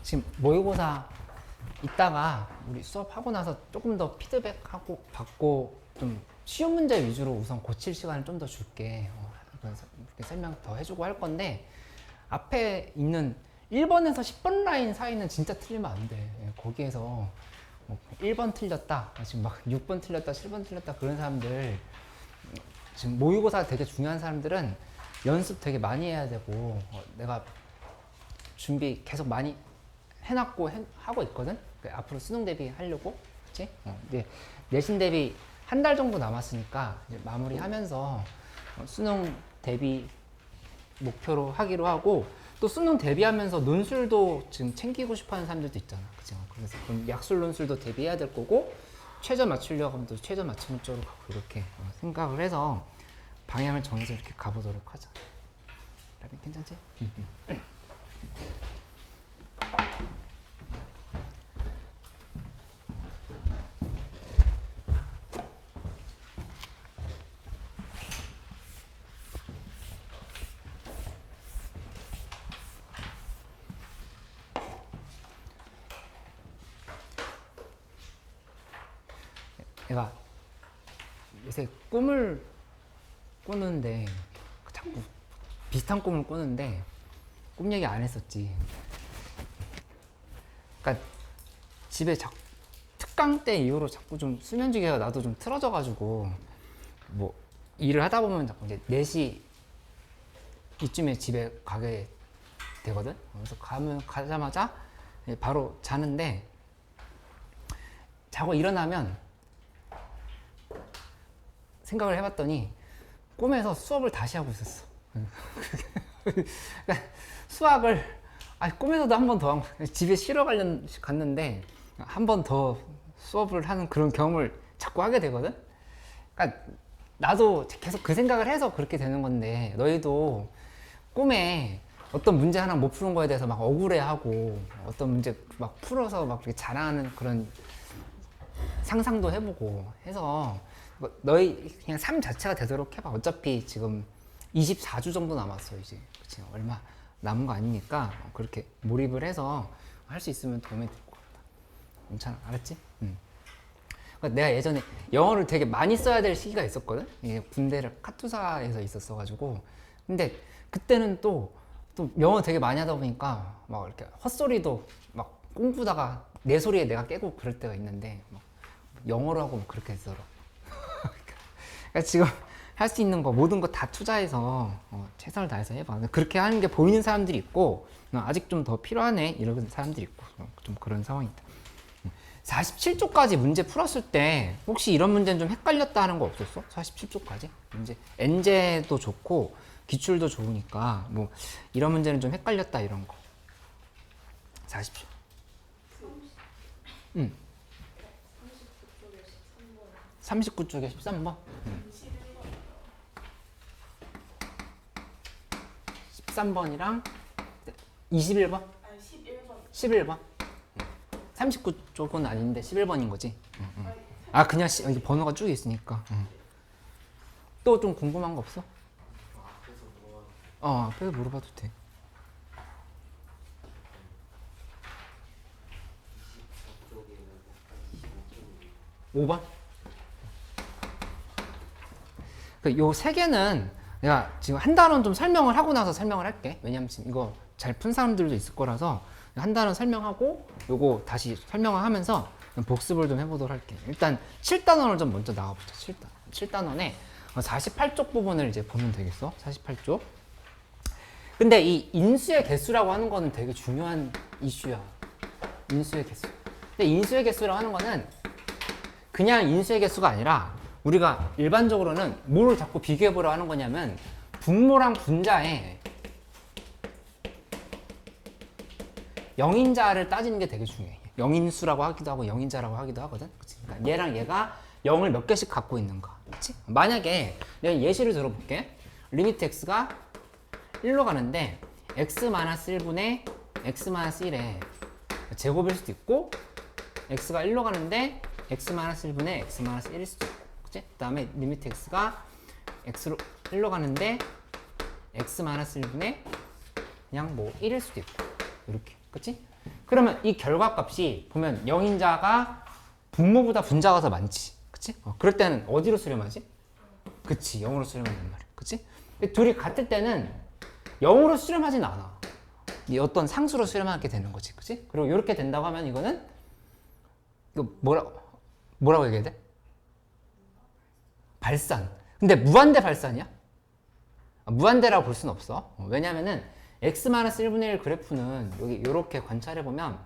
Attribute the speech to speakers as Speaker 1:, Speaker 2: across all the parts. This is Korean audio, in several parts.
Speaker 1: 지금 모의고사 이따가 우리 수업하고 나서 조금 더 피드백하고 받고 좀 쉬운 문제 위주로 우선 고칠 시간을 좀 더 줄게. 그래서 이렇게 설명 더 해주고 할 건데 앞에 있는 1번에서 10번 라인 사이는 진짜 틀리면 안 돼. 거기에서 뭐 1번 틀렸다, 지금 막 6번 틀렸다, 7번 틀렸다 그런 사람들, 지금 모의고사 되게 중요한 사람들은 연습 되게 많이 해야 되고 내가 준비 계속 많이 해놨고 하고 있거든. 앞으로 수능 대비 하려고, 그렇지? 이제 내신 대비 한 달 정도 남았으니까 이제 마무리하면서 수능 대비 목표로 하기로 하고, 또 수능 대비하면서 논술도 지금 챙기고 싶어하는 사람들도 있잖아, 그죠? 그래서 그럼 약술 논술도 대비해야 될 거고, 최저 맞추려고 하면 또 최저 맞추는 쪽으로 가고, 이렇게 생각을 해서 방향을 정해서 이렇게 가보도록 하자. 라비 괜찮지? 내가 요새 꿈을 꾸는데 자꾸 비슷한 꿈을 꾸는데 꿈 얘기 안 했었지. 그러니까 집에 특강 때 이후로 자꾸 좀 수면주기가 나도 좀 틀어져가지고 뭐 일을 하다 보면 자꾸 이제 4시 이쯤에 집에 가게 되거든. 그래서 가자마자 바로 자는데, 자고 일어나면 생각을 해봤더니 꿈에서 수업을 다시 하고 있었어. 수학을 꿈에서도 한 번 더 집에 쉬러 갔는데 한 번 더 수업을 하는 그런 경험을 자꾸 하게 되거든. 그러니까 나도 계속 그 생각을 해서 그렇게 되는 건데, 너희도 꿈에 어떤 문제 하나 못 푸는 거에 대해서 막 억울해하고 어떤 문제 막 풀어서 막 그렇게 자랑하는 그런 상상도 해보고 해서 너희 그냥 삶 자체가 되도록 해봐. 어차피 지금 24주 정도 남았어 이제, 그치? 얼마 남은 거 아니니까 그렇게 몰입을 해서 할 수 있으면 도움이 될 것 같다. 괜찮아, 알았지? 그러니까 내가 예전에 영어를 되게 많이 써야 될 시기가 있었거든. 이게 군대를 카투사에서 있었어가지고. 근데 그때는 또 영어 되게 많이 하다 보니까 막 이렇게 헛소리도 막 꿈꾸다가 내 소리에 내가 깨고 그럴 때가 있는데, 막 영어로 하고 막 그렇게 했더라고. 그러니까 지금 할 수 있는 거 모든 거 다 투자해서 최선을 다해서 해봐. 그렇게 하는 게 보이는 사람들이 있고, 아직 좀 더 필요하네 이런 사람들이 있고, 좀 그런 상황이다. 47쪽까지 문제 풀었을 때 혹시 이런 문제는 좀 헷갈렸다 하는 거 없었어? 47쪽까지 문제 엔제도 좋고 기출도 좋으니까 뭐 이런 문제는 좀 헷갈렸다 이런 거. 40쪽. 응. 39쪽에 13번. 13번이랑 21번?
Speaker 2: 아니 11번.
Speaker 1: 11번. 39쪽은 아닌데 11번인 거지. 아, 그냥 여기 번호가 쭉 있으니까. 또 좀 궁금한 거 없어? 앞에서 물어봐도 돼. 5번? 요 세 개는 내가 지금 한 단원 좀 설명을 하고 나서 설명을 할게. 왜냐면 지금 이거 잘 푼 사람들도 있을 거라서 한 단원 설명하고 요거 다시 설명을 하면서 복습을 좀 해보도록 할게. 일단 7단원을 좀 먼저 나가보자. 7단원에 48쪽 부분을 이제 보면 되겠어. 48쪽. 근데 이 인수의 개수라고 하는 거는 되게 중요한 이슈야. 인수의 개수. 근데 인수의 개수라고 하는 거는 그냥 인수의 개수가 아니라 우리가 일반적으로는 뭘 자꾸 비교해보려 하는 거냐면 분모랑 분자의 영인자를 따지는 게 되게 중요해. 영인수라고 하기도 하고 영인자라고 하기도 하거든. 그치? 그러니까 얘랑 얘가 0을 몇 개씩 갖고 있는가. 그치? 만약에 내가 예시를 들어볼게. 리미트 x가 1로 가는데 x-1분의 x-1의 제곱일 수도 있고, x가 1로 가는데 x-1분의 x-1일 수도 있고, 그치? 그 다음에 리미트 x가 x로 1로 가는데 x-1분의 그냥 뭐 1일 수도 있고, 이렇게. 그치? 그러면 이 결과값이 보면 0인자가 분모보다 분자가 더 많지. 그치? 그럴 때는 어디로 수렴하지? 그치, 0으로 수렴한단 말이야. 그치? 근데 둘이 같을 때는 0으로 수렴하진 않아. 이 어떤 상수로 수렴하게 되는 거지. 그치? 그리고 이렇게 된다고 하면 이거는 이거 뭐라고 얘기해야 돼? 발산. 근데 무한대 발산이야? 무한대라고 볼 수는 없어. 왜냐면은 x-1분의 1 그래프는 여기 이렇게 관찰해보면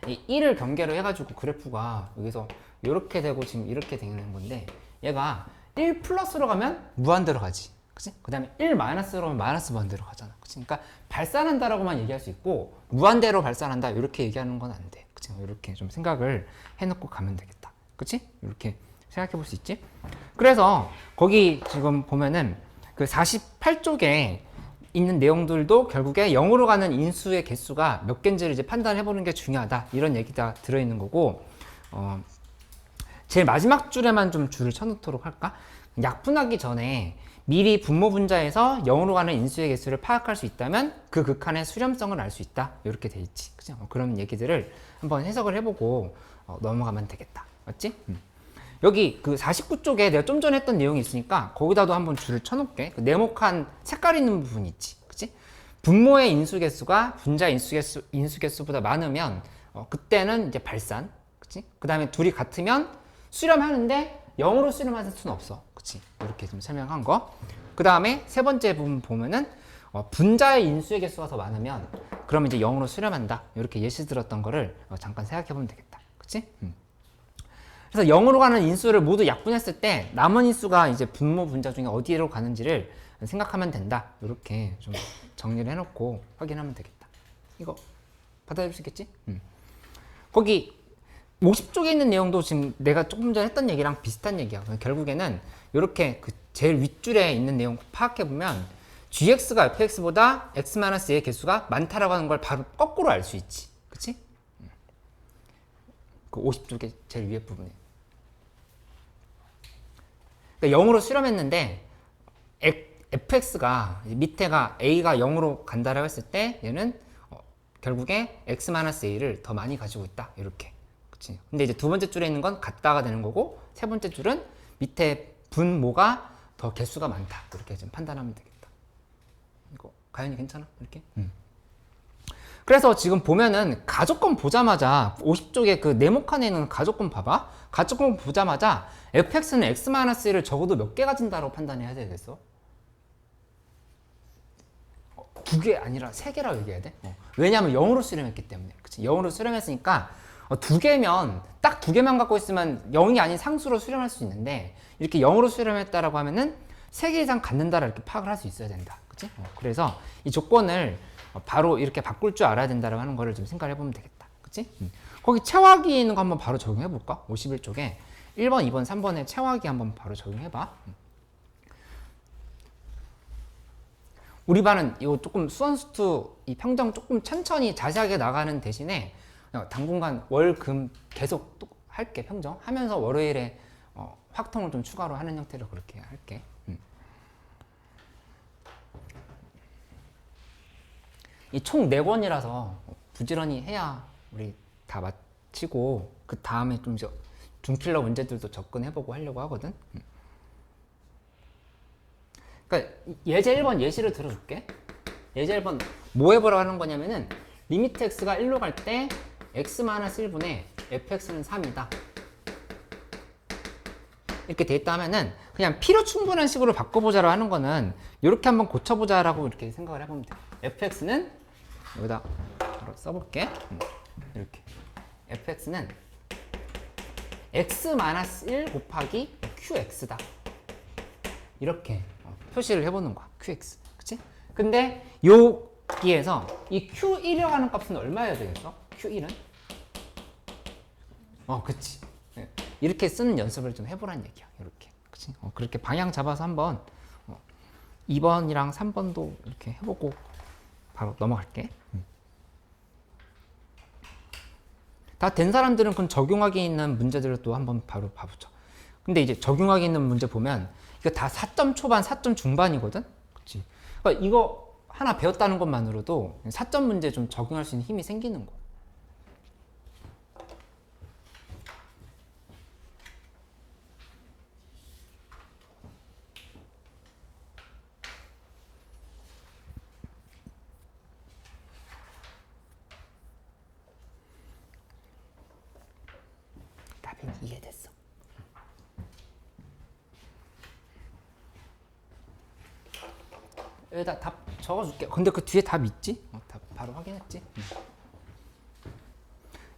Speaker 1: 이 1을 경계로 해가지고 그래프가 여기서 이렇게 되고 지금 이렇게 되는 건데 얘가 1 플러스로 가면 무한대로 가지. 그치? 그 다음에 1 마이너스로 가면 마이너스 무한대로 가잖아. 그치? 그러니까 발산한다라고만 얘기할 수 있고 무한대로 발산한다 이렇게 얘기하는 건 안 돼. 그치? 이렇게 좀 생각을 해놓고 가면 되겠다. 그치? 이렇게 생각해 볼 수 있지? 그래서 거기 지금 보면은 그 48쪽에 있는 내용들도 결국에 0으로 가는 인수의 개수가 몇 개인지를 이제 판단해 보는 게 중요하다. 이런 얘기가 들어있는 거고, 제일 마지막 줄에만 좀 줄을 쳐놓도록 할까? 약분하기 전에 미리 분모 분자에서 0으로 가는 인수의 개수를 파악할 수 있다면 그 극한의 수렴성을 알 수 있다. 이렇게 돼 있지. 그죠? 그런 얘기들을 한번 해석을 해보고 넘어가면 되겠다. 맞지? 여기 그 49쪽에 내가 좀 전에 했던 내용이 있으니까 거기다도 한번 줄을 쳐놓을게. 그 네모칸 색깔 있는 부분이 있지. 그치? 분모의 인수개수가 분자의 인수개수보다 많으면 그때는 이제 발산. 그치? 그 다음에 둘이 같으면 수렴하는데 0으로 수렴할 수는 없어. 그치? 이렇게 좀 설명한 거. 그 다음에 세 번째 부분 보면은 분자의 인수의 개수가 더 많으면 그러면 이제 0으로 수렴한다. 이렇게 예시 들었던 거를 잠깐 생각해 보면 되겠다. 그치? 그래서 0으로 가는 인수를 모두 약분했을 때 남은 인수가 이제 분모 분자 중에 어디로 가는지를 생각하면 된다. 이렇게 좀 정리를 해놓고 확인하면 되겠다. 이거 받아줄 수 있겠지? 거기 50쪽에 있는 내용도 지금 내가 조금 전에 했던 얘기랑 비슷한 얘기야. 결국에는 이렇게 그 제일 윗줄에 있는 내용 파악해보면 gx가 fx보다 x-a의 개수가 많다라고 하는 걸 바로 거꾸로 알 수 있지. 그치? 그 50쪽의 제일 위에 부분에. 그러니까 0으로 수렴했는데 fx가 밑에가 a가 0으로 간다라고 했을 때 얘는 결국에 x-a를 더 많이 가지고 있다. 이렇게. 그치? 근데 이제 두 번째 줄에 있는 건 같다가 되는 거고 세 번째 줄은 밑에 분모가 더 개수가 많다. 이렇게 좀 판단하면 되겠다. 이거 가연이 괜찮아? 이렇게? 그래서 지금 보면은 가족권 보자마자 50쪽에 그 네모칸에 있는 가족권 봐봐. 가족권 보자마자 fx는 x-1을 적어도 몇 개 가진다고 판단해야 되겠어? 두 개 아니라 세 개라고 얘기해야 돼. 왜냐하면 0으로 수렴했기 때문에. 그치? 0으로 수렴했으니까 두 개면 딱 두 개만 갖고 있으면 0이 아닌 상수로 수렴할 수 있는데 이렇게 0으로 수렴했다라고 하면은 세 개 이상 갖는다라 이렇게 파악을 할 수 있어야 된다. 그치? 그래서 이 조건을 바로 이렇게 바꿀 줄 알아야 된다라고 하는 거를 좀 생각해 보면 되겠다. 그치? 거기 체화기 있는 거 한번 바로 적용해 볼까? 51쪽에 1번, 2번, 3번에 체화기 한번 바로 적용해 봐. 우리 반은 이거 조금 수원수투 이 평정 조금 천천히 자세하게 나가는 대신에 당분간 월, 금 계속 또 할게. 평정 하면서 월요일에 확통을 좀 추가로 하는 형태로 그렇게 할게. 이 총 4권이라서 부지런히 해야 우리 다 마치고 그 다음에 좀 중필러 문제들도 접근해보고 하려고 하거든. 그러니까 예제 1번 예시를 들어줄게. 예제 1번 뭐 해보라고 하는 거냐면은 리미트 x가 1로 갈 때 x-1분의 fx는 3이다. 이렇게 돼 있다 하면은 그냥 필요 충분한 식으로 바꿔보자라고 하는 거는 이렇게 한번 고쳐보자라고 이렇게 생각을 해보면 돼. fx는 여기다 바로 써볼게. 이렇게 fx는 x-1 곱하기 qx다. 이렇게 표시를 해보는 거야. qx. 그치? 근데 여기에서 이 q1이라고 하는 값은 얼마여야 되겠어? q1은? 그치. 이렇게 쓰는 연습을 좀 해보라는 얘기야. 이렇게. 그치? 그렇게 방향 잡아서 한번 2번이랑 3번도 이렇게 해보고 바로 넘어갈게. 다 된 사람들은 그럼 적용하기 있는 문제들을 또 한번 바로 봐보죠. 근데 이제 적용하기 있는 문제 보면 이거 다 4점 초반, 4점 중반이거든? 그치? 그러니까 이거 하나 배웠다는 것만으로도 사점 문제 좀 적용할 수 있는 힘이 생기는 거야. 답이 이해됐어. 여기다 답 적어줄게. 근데 그 뒤에 답 있지? 답 바로 확인했지?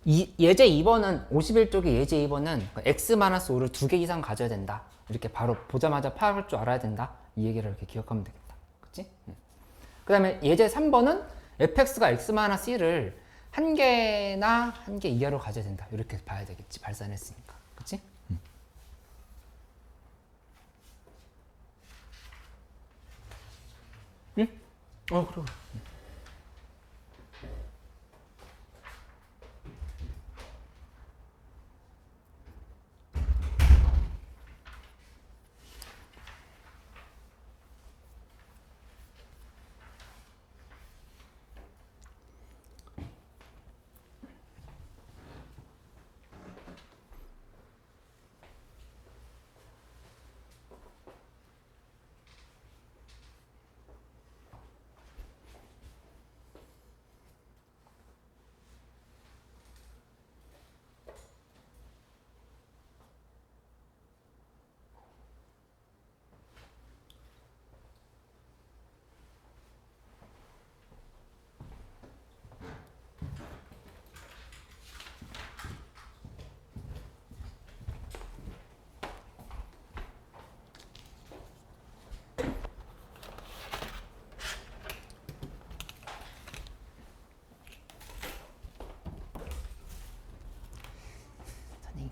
Speaker 1: 예제 2번은 51쪽의 예제 2번은 x-5를 2개 이상 가져야 된다. 이렇게 바로 보자마자 파악할 줄 알아야 된다. 이 얘기를 이렇게 기억하면 되겠다. 그치? 그 다음에 예제 3번은 fx가 x-c를 한 개나 한 개 이하로 가져야 된다. 이렇게 봐야 되겠지. 발산했으니까. 그치? 응? 그래.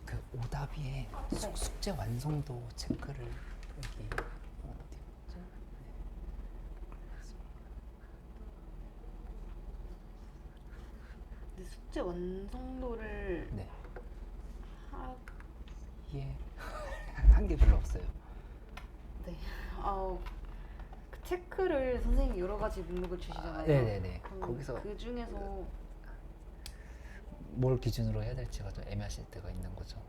Speaker 1: 그 오답위에 숙제 완성도 체크를 여기 어디였지?
Speaker 2: 근데 숙제 완성도를
Speaker 1: 네.
Speaker 2: 하...
Speaker 1: 예. 한 게 별로 없어요.
Speaker 2: 네. 그 체크를 선생님이 여러 가지 목록을 주시잖아요.
Speaker 1: 네네네. 거기서
Speaker 2: 그 중에서
Speaker 1: 뭘 기준으로 해야 될지가 좀 애매하실 때가 있는 거죠.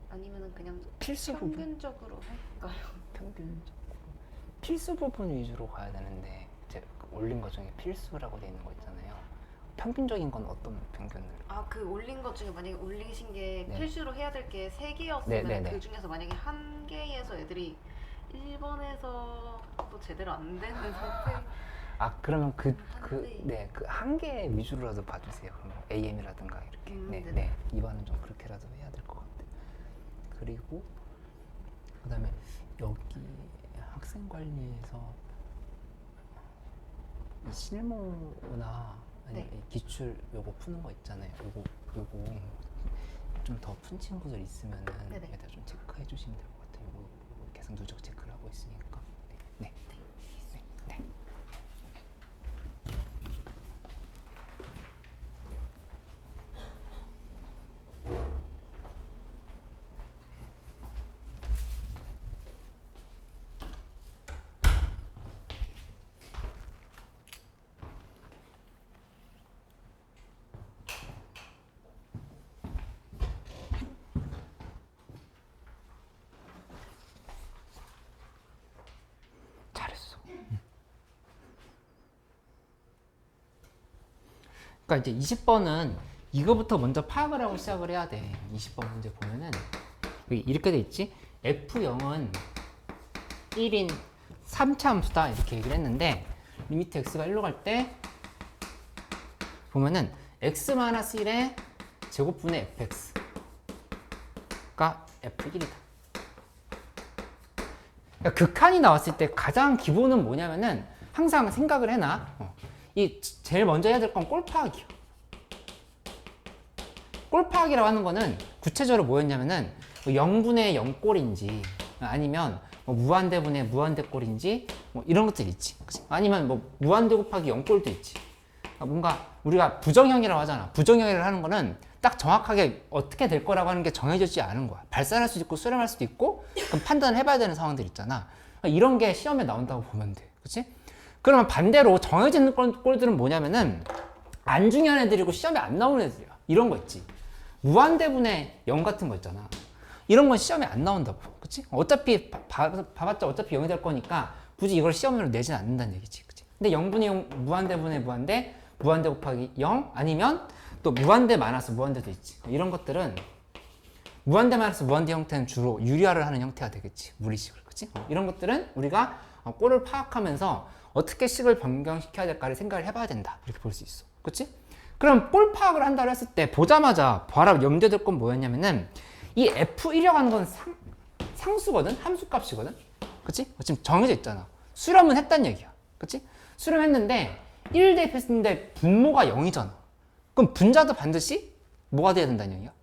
Speaker 2: 아니면은 그냥
Speaker 1: 필수 부분?
Speaker 2: 평균적으로 할까요?
Speaker 1: 평균적으로 필수 부분 위주로 가야 되는데 이제 올린 것 중에 필수라고 돼 있는 거 있잖아요. 평균적인 건 어떤 평균을?
Speaker 2: 그 올린 것 중에 만약에 올리신 게
Speaker 1: 네.
Speaker 2: 필수로 해야 될 게 3개였으면
Speaker 1: 네네네.
Speaker 2: 그 중에서 만약에 한 개에서 애들이 1번에서 또 제대로 안 되는 상태.
Speaker 1: 그러면 그
Speaker 2: 한데.
Speaker 1: 한 개 위주로라도 봐주세요. 그럼 AM이라든가 이렇게.
Speaker 2: 네네.
Speaker 1: 네. 이번은 좀 그렇게라도 해야 될 것 같아요. 그리고 그다음에 여기 학생 관리에서 이 실무나 아니면
Speaker 2: 네.
Speaker 1: 이 기출 요거 푸는 거 있잖아요. 요거 좀 더 푼 친구들 있으면은
Speaker 2: 네네.
Speaker 1: 여기다 좀 체크해 주시면 될 것 같아요. 요거 계속 누적 체크를 하고 있으니까. 네. 네. 잘했어. 그러니까 이제 20번은 이거부터 먼저 파악을 하고 시작을 해야 돼. 20번 문제 보면은 여기 이렇게 돼 있지? F0은 1인 3차 함수다 이렇게 얘기를 했는데 리미트 x가 1로 갈 때 보면은 x-1의 제곱분의 fx가 f1이다. 그러니까 극한이 나왔을 때 가장 기본은 뭐냐면은 항상 생각을 해놔. 이 제일 먼저 해야 될 건 꼴파악이야. 꼴파악이라고 하는 거는 구체적으로 뭐였냐면은 0분의 0꼴인지 아니면 뭐 무한대분의 무한대꼴인지 뭐 이런 것들이 있지. 그치? 아니면 뭐 무한대 곱하기 0꼴도 있지. 그러니까 뭔가 우리가 부정형이라고 하잖아. 부정형이라고 하는 거는 딱 정확하게 어떻게 될 거라고 하는 게 정해지지 않은 거야. 발산할 수도 있고 수렴할 수도 있고 그럼 판단을 해봐야 되는 상황들 있잖아. 그러니까 이런 게 시험에 나온다고 보면 돼. 그치? 그러면 반대로 정해진 꼴들은 뭐냐면은 안 중요한 애들이고 시험에 안 나오는 애들이야. 이런 거 있지. 무한대분의 0 같은 거 있잖아. 이런 건 시험에 안 나온다고. 그치? 어차피 봐봤자 어차피 0이 될 거니까 굳이 이걸 시험으로 내진 않는다는 얘기지. 그치? 근데 0분의 0 무한대분의 무한대, 무한대 곱하기 0 아니면 또 무한대 마이너스 무한대도 있지. 이런 것들은 무한대 마이너스 무한대 형태는 주로 유리화를 하는 형태가 되겠지. 무리식을. 그치? 이런 것들은 우리가 꼴을 파악하면서 어떻게 식을 변경시켜야 될까를 생각을 해봐야 된다. 이렇게 볼 수 있어. 그치? 그럼 꼴 파악을 한다고 했을 때 보자마자 봐라 염두될 건 뭐였냐면은 이 F1이라고 하는 건 상수거든? 함수값이거든? 그치? 지금 정해져 있잖아. 수렴은 했단 얘기야. 그치? 수렴했는데 1 대입했는데 분모가 0이잖아. 그럼 분자도 반드시 뭐가 돼야 된다는 얘기야?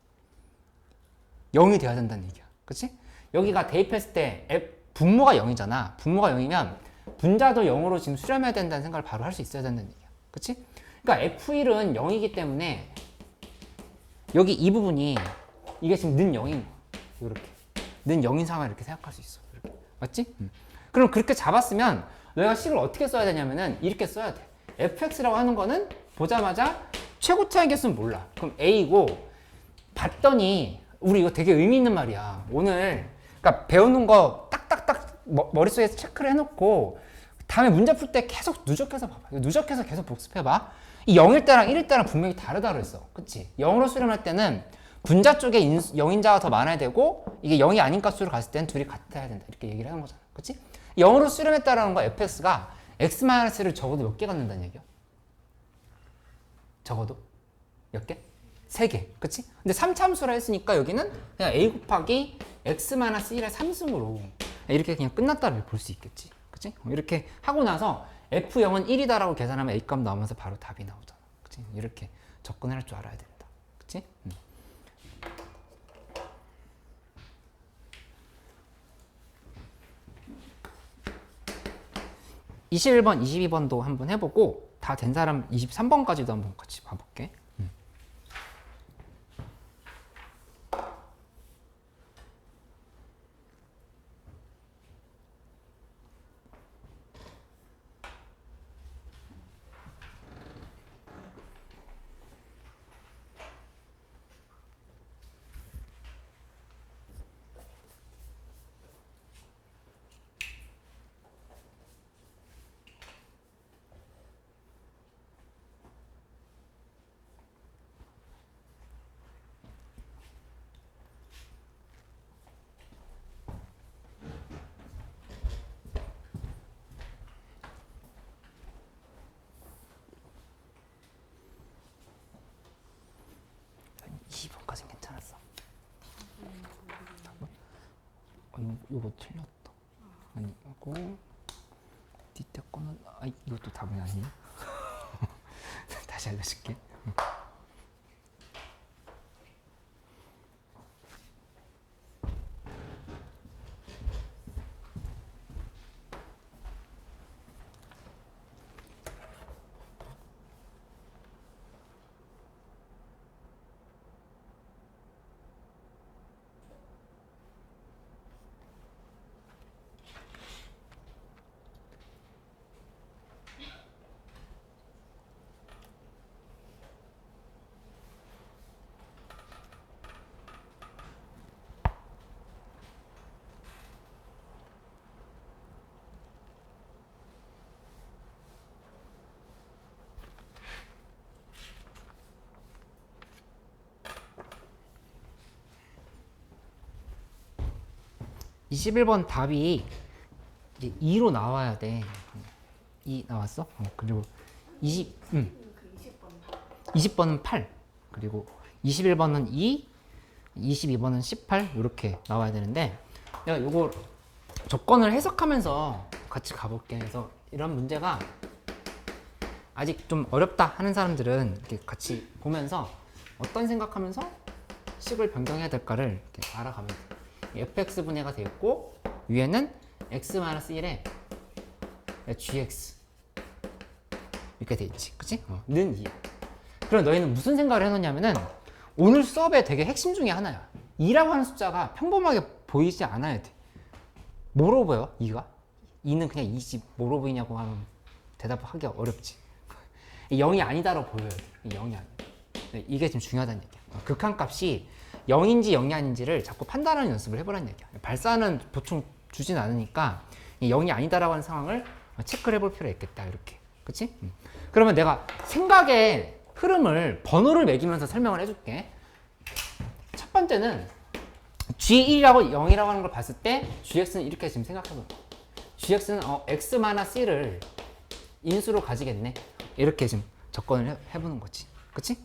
Speaker 1: 0이 돼야 된다는 얘기야. 그치? 여기가 대입했을 때 분모가 0이잖아. 분모가 0이면 분자도 0으로 지금 수렴해야 된다는 생각을 바로 할 수 있어야 된다는 얘기야. 그치? 그러니까 F1은 0이기 때문에 여기 이 부분이 이게 지금 는 0인 거야. 이렇게. 는 0인 상황을 이렇게 생각할 수 있어. 이렇게. 맞지? 그럼 그렇게 잡았으면 너희가 식을 어떻게 써야 되냐면은 이렇게 써야 돼. fx라고 하는 거는 보자마자 최고 차이 개수는 몰라. 그럼 a고 봤더니 우리 이거 되게 의미 있는 말이야. 오늘 그러니까 배우는 거 딱딱딱 머릿속에 체크를 해놓고 다음에 문제 풀 때 계속 누적해서 봐봐. 누적해서 계속 복습해봐. 이 0일 때랑 1일 때랑 분명히 다르다 그랬어. 그치? 0으로 수렴할 때는 분자 쪽에 0인자가 더 많아야 되고 이게 0이 아닌 값으로 갔을 때는 둘이 같아야 된다. 이렇게 얘기를 하는 거잖아. 그치? 0으로 수렴했다라는 거 fx가 x-를 적어도 몇 개 갖는다는 얘기야? 적어도 몇 개? 3개. 그치? 근데 3참수라 했으니까 여기는 그냥 a 곱하기 x-1의 3승으로 이렇게 그냥 끝났다를 볼 수 있겠지. 그치? 이렇게 하고 나서 f0은 1이다라고 계산하면 a값 나오면서 바로 답이 나오잖아. 그치? 이렇게 접근할 줄 알아야 된다. 그치? 21번, 22번도 한번 해보고 다 된 사람 23번까지도 한번 같이 봐볼게. 22번까지는 괜찮았어. 이거 틀렸다. 아니, 이거 뒤에 거는 이것도 답이 아니에요? 다시 알려줄게. 21번 답이 이제 2로 나와야 돼. 2 나왔어? 그리고 20번은 8. 그리고 21번은 2, 22번은 18 이렇게 나와야 되는데 내가 이거 조건을 해석하면서 같이 가볼게. 그래서 이런 문제가 아직 좀 어렵다 하는 사람들은 이렇게 같이 보면서 어떤 생각하면서 식을 변경해야 될까를 이렇게 알아가면 돼. fx 분해가 되어 있고 위에는 x-1에 gx 이렇게 돼 있지. 그치? 는 2. 그럼 너희는 무슨 생각을 해놓냐면은 오늘 수업의 되게 핵심 중에 하나야. 2라고 하는 숫자가 평범하게 보이지 않아야 돼. 뭐로 보여? 2가? 2는 그냥 2지 뭐로 보이냐고 하면 대답하기가 어렵지. 0이 아니다로 보여야 돼. 0이 아니다. 이게 지금 중요하다는 얘기야. 극한값이 0인지 0이 아닌지를 자꾸 판단하는 연습을 해보라는 얘기야. 발사는 보통 주진 않으니까 이 0이 아니다라고 하는 상황을 체크를 해볼 필요가 있겠다. 이렇게. 그치? 그러면 내가 생각의 흐름을 번호를 매기면서 설명을 해줄게. 첫 번째는 G1이라고 0이라고 하는 걸 봤을 때 GX는 이렇게 지금 생각해보는 거야. GX는 X-C를 인수로 가지겠네. 이렇게 지금 접근을 해보는 거지. 그치?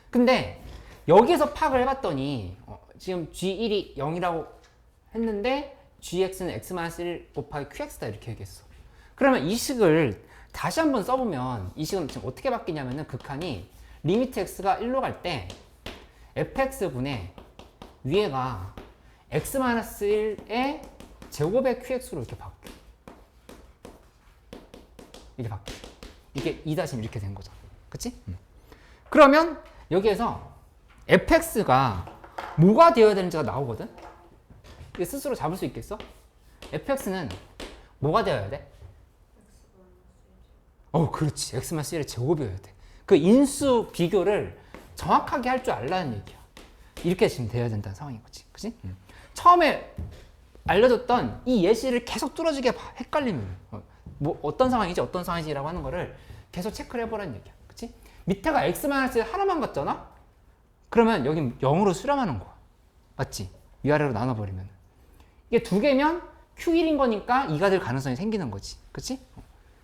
Speaker 1: 근데 여기서 파악을 해봤더니 지금 G1이 0이라고 했는데 GX는 X-1 곱하기 QX다 이렇게 얘기했어. 그러면 이 식을 다시 한번 써보면 이 식은 지금 어떻게 바뀌냐면은 극한이 리미트 X가 1로 갈 때 fx분의 위에가 X-1의 제곱의 QX로 이렇게 바뀌어. 이게 바뀌어. 이게 2' 이렇게 된 거잖아. 그치? 그러면 여기에서 fx가 뭐가 되어야 되는지가 나오거든? 이게 스스로 잡을 수 있겠어? fx는 뭐가 되어야 돼? 그렇지. X-1의 제곱이어야 돼. 그 인수 비교를 정확하게 할 줄 알라는 얘기야. 이렇게 지금 돼야 된다는 상황인 거지. 그치? 처음에 알려줬던 이 예시를 계속 뚫어지게 헷갈리면 뭐 어떤 상황이지 어떤 상황이지라고 하는 거를 계속 체크를 해보라는 얘기야. 그치? 밑에가 X-1 하나만 같잖아? 그러면 여기 0으로 수렴하는 거야. 맞지? 위아래로 나눠버리면. 이게 2개면 Q1인 거니까 2가 될 가능성이 생기는 거지. 그치?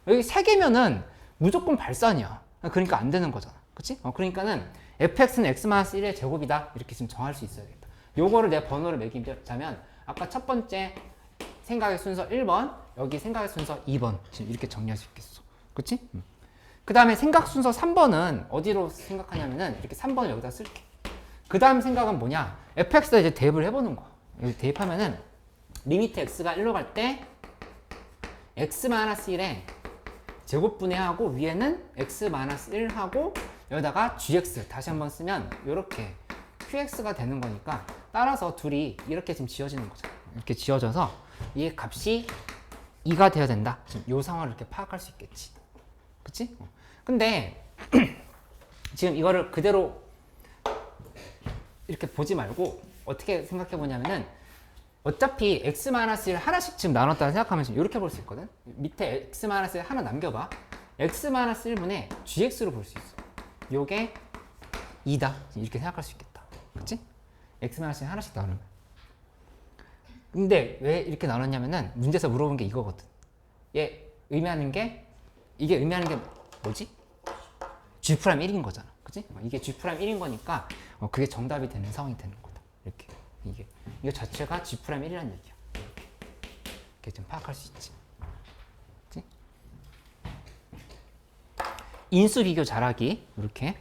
Speaker 1: 여기 3개면은 무조건 발산이야. 그러니까 안 되는 거잖아. 그치? 그러니까는 fx는 x-1의 제곱이다. 이렇게 지금 정할 수 있어야겠다. 요거를 내 번호를 매기자면 아까 첫 번째 생각의 순서 1번, 여기 생각의 순서 2번. 지금 이렇게 정리할 수 있겠어. 그치? 그 다음에 생각 순서 3번은 어디로 생각하냐면은 이렇게 3번을 여기다 쓸게. 그 다음 생각은 뭐냐? fx에다 이제 대입을 해보는 거야. 여기 대입하면은 리미트 x가 1로 갈 때 x-1의 제곱분해하고 위에는 x-1하고 여기다가 gx 다시 한번 쓰면 이렇게 qx가 되는 거니까 따라서 둘이 이렇게 지금 지어지는 거죠. 이렇게 지어져서 이 값이 2가 되어야 된다. 지금 이 상황을 이렇게 파악할 수 있겠지. 그치? 근데 지금 이거를 그대로 이렇게 보지 말고 어떻게 생각해 보냐면은 어차피 x-1을 하나씩 지금 나눴다 생각하면 지금 이렇게 볼 수 있거든. 밑에 x-1을 하나 남겨봐. x-1분의 gx로 볼 수 있어. 요게 2다. 이렇게 생각할 수 있겠다. 그치? x-1 하나씩 나누면. 근데 왜 이렇게 나눴냐면은 문제에서 물어본 게 이거거든. 이게 의미하는 게 뭐지? G'1인 거잖아. 그치? 이게 G'1인 거니까 그게 정답이 되는 상황이 되는 거다. 이렇게. 이거 자체가 G'1이라는 얘기야. 이렇게 좀 파악할 수 있지. 그치? 인수 비교 잘하기. 이렇게.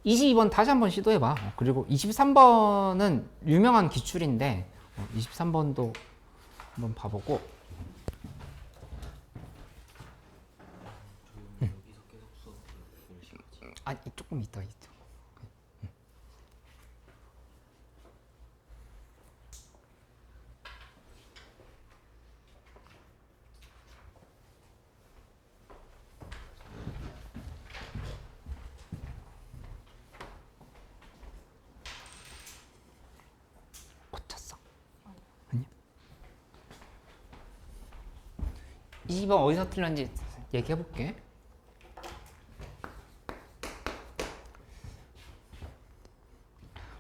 Speaker 1: 22번 다시 한번 시도해봐. 그리고 23번은 유명한 기출인데 23번도 한번 봐보고. 아니 조금 이따. 고쳤어? 아니야? 22번 어디서 틀렸는지 얘기해볼게.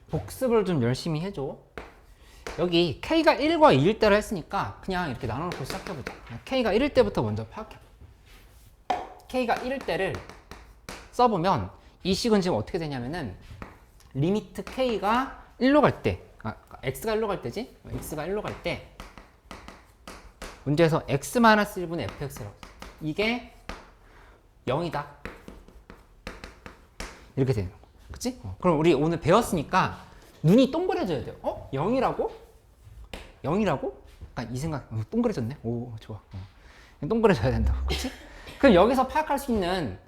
Speaker 1: 복습을 좀 열심히 해줘. 여기 K가 1과 2일 때로 했으니까 그냥 이렇게 나눠놓고 시작해보자. K가 1일 때부터 먼저 파악해. K가 1일 때를 써보면 이 식은 지금 어떻게 되냐면은 리미트 K가 1로 갈 때, X가 1로 갈 때지? X가 1로 갈 때 문제에서 X-1분의 fx라고 이게 0이다. 이렇게 되는 거야. 그치? 그럼 우리 오늘 배웠으니까 눈이 동그래져야 돼요. 0이라고? 0이라고? 약간 이 생각, 동그래졌네? 오, 좋아. 동그래져야 된다고. 그치? 그럼 여기서 파악할 수 있는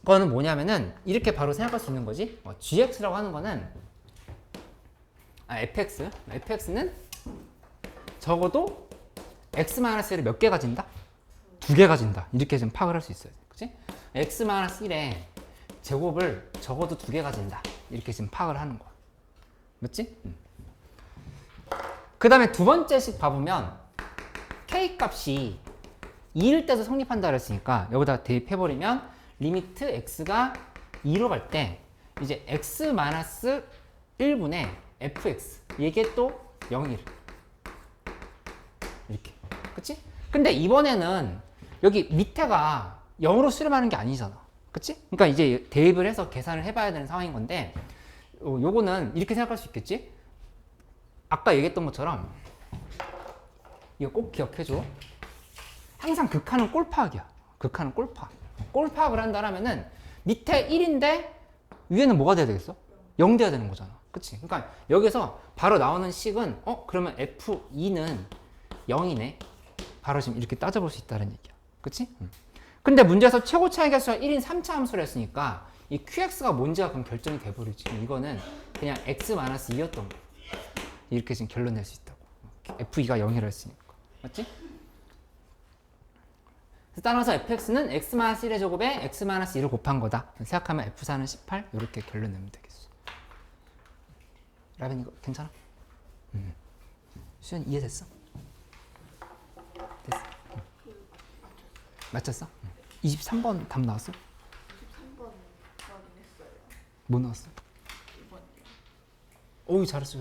Speaker 1: 거는 뭐냐면은 이렇게 바로 생각할 수 있는 거지. GX라고 하는 거는 fx는 적어도 x-1을 몇 개 가진다? 2개 가진다. 이렇게 좀 파악을 할 수 있어요. 그치? x-1의 제곱을 적어도 2개 가진다. 이렇게 지금 파악을 하는 거야. 맞지? 그 다음에 두 번째 식 봐보면 k 값이 2일 때도 성립한다 그랬으니까 여기다 대입해버리면 리미트 x가 2로 갈 때 이제 x-1분의 fx 이게 또 0이래. 이렇게. 그치? 근데 이번에는 여기 밑에가 0으로 수렴하는 게 아니잖아. 그치? 그러니까 이제 대입을 해서 계산을 해봐야 되는 상황인 건데 요거는 이렇게 생각할 수 있겠지? 아까 얘기했던 것처럼 이거 꼭 기억해줘. 항상 극한은 꼴파악이야. 극한은 꼴파악. 꼴파악을 한다라면은 밑에 1인데 위에는 뭐가 돼야 되겠어? 0 돼야 되는 거잖아. 그치? 그러니까 여기서 바로 나오는 식은 그러면 F2는 0이네. 바로 지금 이렇게 따져볼 수 있다는 얘기야. 그치? 근데 문제에서 최고 차이 개수가 1인 3차 함수를 했으니까 이 QX가 뭔지가 그럼 결정이 돼버리지. 이거는 그냥 X-2였던 거. 이렇게 지금 결론 낼 수 있다고. F2가 0이라 했으니까. 맞지? 따라서 fx는 x-1의 제곱에 x-2를 곱한 거다. 생각하면 f4는 18 이렇게 결론 내면 되겠어. 라벤 이거 괜찮아? 수현 이해됐어? 됐어? 맞췄어? 23번 답 나왔어?
Speaker 2: 23번 확인했어요.
Speaker 1: 뭐 나왔어?
Speaker 2: 2번이요.
Speaker 1: 오우 잘했어.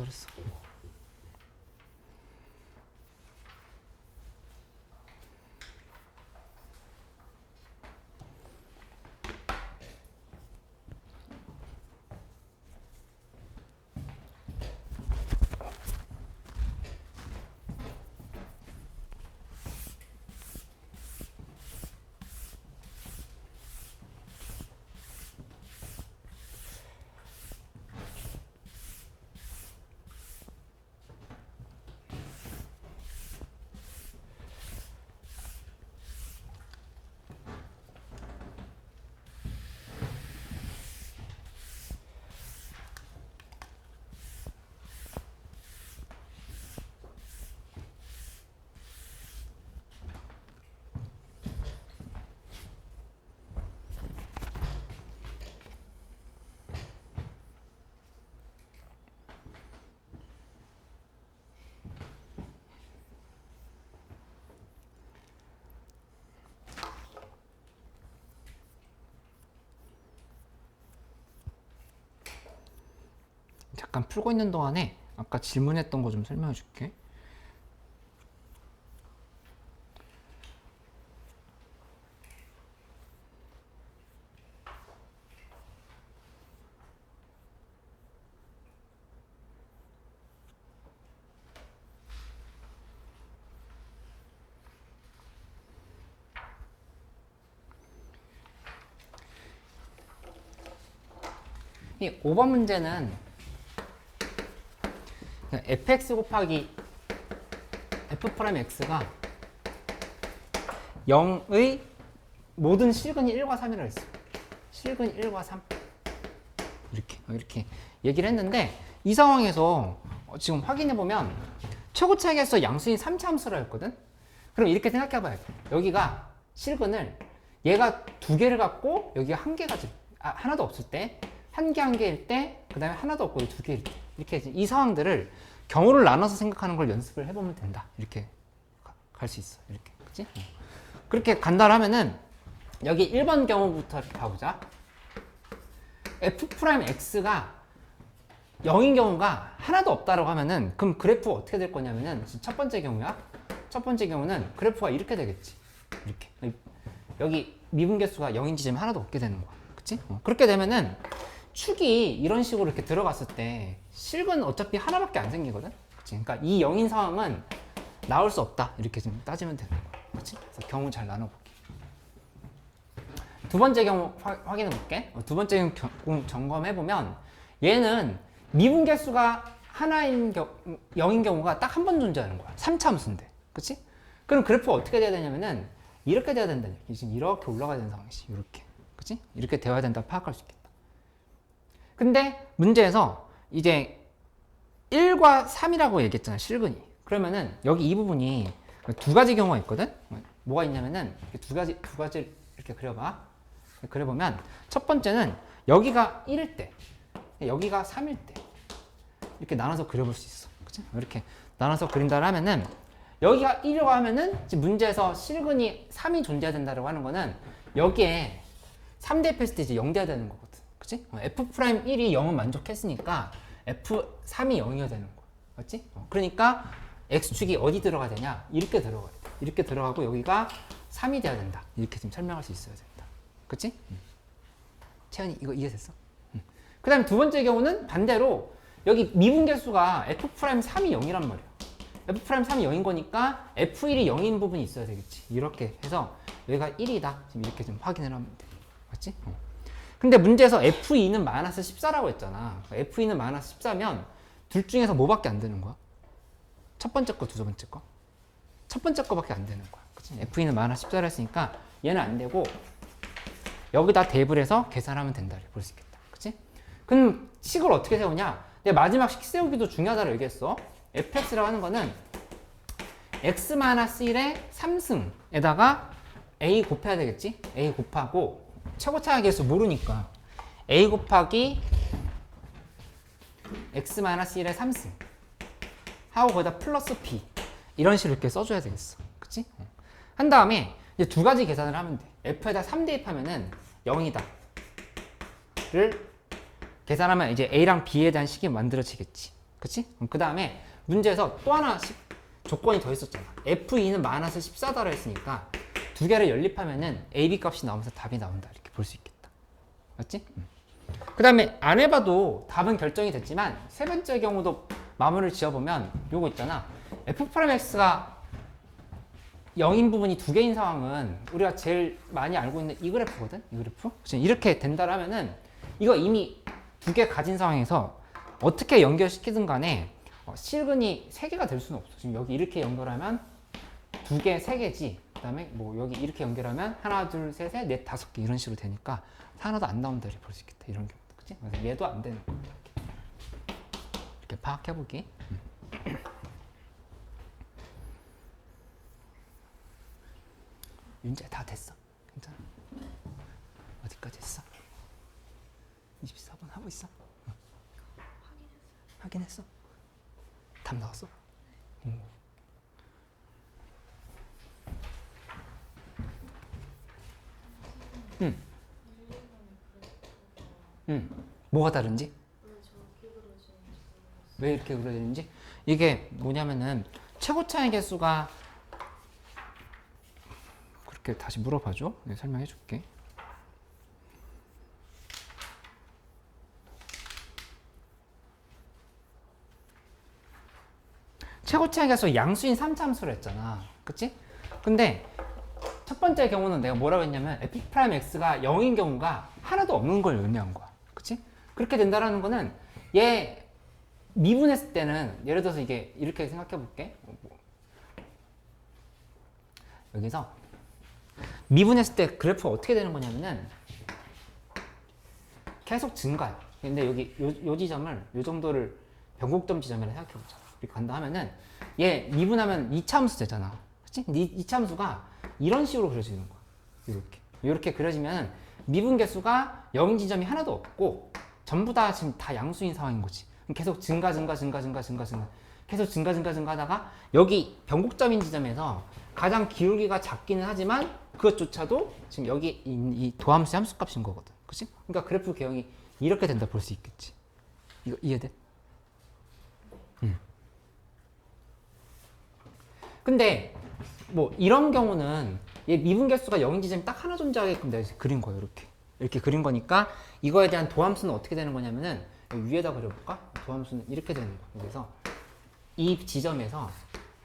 Speaker 1: 잠깐 풀고 있는 동안에 아까 질문했던 거 좀 설명해 줄게. 이 5번 문제는 fx 곱하기 f'x가 0의 모든 실근이 1과 3이라고 했어. 실근 1과 3 이렇게 얘기를 했는데 이 상황에서 지금 확인해 보면 최고 차이에서 양수인 3차 함수라 했거든. 그럼 이렇게 생각해 봐요. 여기가 실근을 얘가 2개를 갖고 여기가 1개 가지고 하나도 없을 때 1개 1개일 때 그 다음에 하나도 없고 2개일 때 이렇게 이 상황들을 경우를 나눠서 생각하는 걸 연습을 해보면 된다. 이렇게 갈 수 있어. 이렇게. 그치? 그렇게 간다고 하면은 여기 1번 경우부터 이렇게 봐보자. f'x가 0인 경우가 하나도 없다라고 하면은 그럼 그래프가 어떻게 될 거냐면은 첫 번째 경우야. 첫 번째 경우는 그래프가 이렇게 되겠지. 이렇게. 여기 미분계수가 0인 지점이 하나도 없게 되는 거야. 그치? 그렇게 되면은 축이 이런 식으로 이렇게 들어갔을 때 실근 어차피 하나밖에 안 생기거든. 그치? 그러니까 이 0인 상황은 나올 수 없다. 이렇게 좀 따지면 되는 거야. 그치? 그래서 경우 잘 나눠볼게. 두 번째 경우 확인해 볼게. 두 번째 경우 점검해-보면 얘는 미분계수가 하나인 0인 경우가 딱 한 번 존재하는 거야. 3차 함수인데. 그치? 그럼 그래프가 어떻게 돼야 되냐면은 이렇게 돼야 된다는 얘기. 지금 이렇게 올라가야 되는 상황이지. 이렇게. 그치? 이렇게 되어야 된다 파악할 수 있겠다. 근데 문제에서 이제 1과 3이라고 얘기했잖아, 실근이. 그러면은 여기 이 부분이 두 가지 경우가 있거든? 뭐가 있냐면은 두 가지 이렇게 그려봐. 그려보면 첫 번째는 여기가 1일 때, 여기가 3일 때 이렇게 나눠서 그려볼 수 있어. 그치? 이렇게 나눠서 그린다 하면은 여기가 1이라고 하면은 지금 문제에서 실근이 3이 존재해야 된다고 하는 거는 여기에 3 대입했을 때 이제 0 돼야 되는 거거든. 그치? F'1이 0은 만족했으니까 F3이 0이어야 되는 거야. 맞지? 그러니까 X축이 어디 들어가야 되냐? 이렇게 들어가야 돼. 이렇게 들어가고 여기가 3이 돼야 된다. 이렇게 지금 설명할 수 있어야 된다. 그치? 채연이 이거 이해됐어? 그 다음에 두 번째 경우는 반대로 여기 미분계수가 F'3이 0이란 말이야. F'3이 0인 거니까 F1이 0인 부분이 있어야 되겠지. 이렇게 해서 여기가 1이다. 지금 이렇게 좀 확인을 하면 돼. 맞지? 근데 문제에서 F2는 마이너스 14라고 했잖아. F2는 마이너스 14면 둘 중에서 뭐밖에 안 되는 거야? 첫 번째 거, 두 번째 거? 첫 번째 거밖에 안 되는 거야. 그치? F2는 마이너스 14라 했으니까 얘는 안 되고 여기다 대입을 해서 계산하면 된다. 볼 수 있겠다. 그치? 그럼 식을 어떻게 세우냐? 내가 마지막 식 세우기도 중요하다고 얘기했어. fx라고 하는 거는 x-1의 3승에다가 a 곱해야 되겠지? a 곱하고 최고차의 개수 모르니까 a 곱하기 x-1의 3승 하고 거기다 플러스 b 이런 식으로 이렇게 써줘야 되겠어. 그치? 한 다음에 이제 두 가지 계산을 하면 돼. f에다 3 대입하면은 0이다 를 계산하면 이제 a랑 b에 대한 식이 만들어지겠지. 그치? 그 다음에 문제에서 또 하나 조건이 더 있었잖아. F2는 마이너스 14다라 했으니까 두 개를 연립하면은 AB 값이 나오면서 답이 나온다. 이렇게 볼 수 있겠다. 맞지? 그 다음에 안 해봐도 답은 결정이 됐지만 세 번째 경우도 마무리를 지어보면 요거 있잖아. F'X가 0인 부분이 두 개인 상황은 우리가 제일 많이 알고 있는 이 그래프거든? 이 그래프? 이렇게 된다라면은 이거 이미 두 개 가진 상황에서 어떻게 연결시키든 간에 실근이 3개가 될 수는 없어. 지금 여기 이렇게 연결하면 2개, 3개지. 그 다음에 뭐 여기 이렇게 연결하면 하나, 둘, 셋, 넷, 5개 이런 식으로 되니까 하나도 안 나온다 이렇게 볼 수 있겠다. 이런 경우. 그치? 그래서 얘도 안 되는 거야. 이렇게 파악해보기. 윤재 다 됐어. 괜찮아. 어디까지 했어? 24번 하고 있어? 확인했어. 답 나왔어? 뭐가 다른지? 왜 이렇게 그려지는지? 이게 뭐냐면은 최고차의 개수가 그렇게 다시 물어봐줘. 내가 설명해 줄게. 최고차의 개수 양수인 3차함수를 했잖아. 그치? 근데 첫 번째 경우는 내가 뭐라고 했냐면 F'X가 0인 경우가 하나도 없는 걸 의미한 거야. 그치? 그렇게 된다라는 거는 얘 미분했을 때는 예를 들어서 이게 이렇게 생각해 볼게. 여기서 미분했을 때 그래프가 어떻게 되는 거냐면은 계속 증가해. 근데 여기 요 지점을 요 정도를 변곡점 지점이라 생각해 보자. 이렇게 간다 하면은 얘 미분하면 2차 함수 되잖아. 그치? 2차 함수가 이런 식으로 그려지는 거야. 이렇게 그려지면 미분 개수가 0인 지점이 하나도 없고 전부 다 지금 다 양수인 상황인 거지. 계속 증가 계속 증가 하다가 여기 변곡점인 지점에서 가장 기울기가 작기는 하지만 그것조차도 지금 여기 이 도함수의 함수값인 거거든. 그치? 그러니까 그래프 개형이 이렇게 된다 볼 수 있겠지. 이거 이해돼? 근데 뭐 이런 경우는 얘 미분 개수가 0인 지점이 딱 하나 존재하게끔 내가 그린 거예요. 이렇게 그린 거니까 이거에 대한 도함수는 어떻게 되는 거냐면은 위에다 그려볼까? 도함수는 이렇게 되는 거야. 그래서 이 지점에서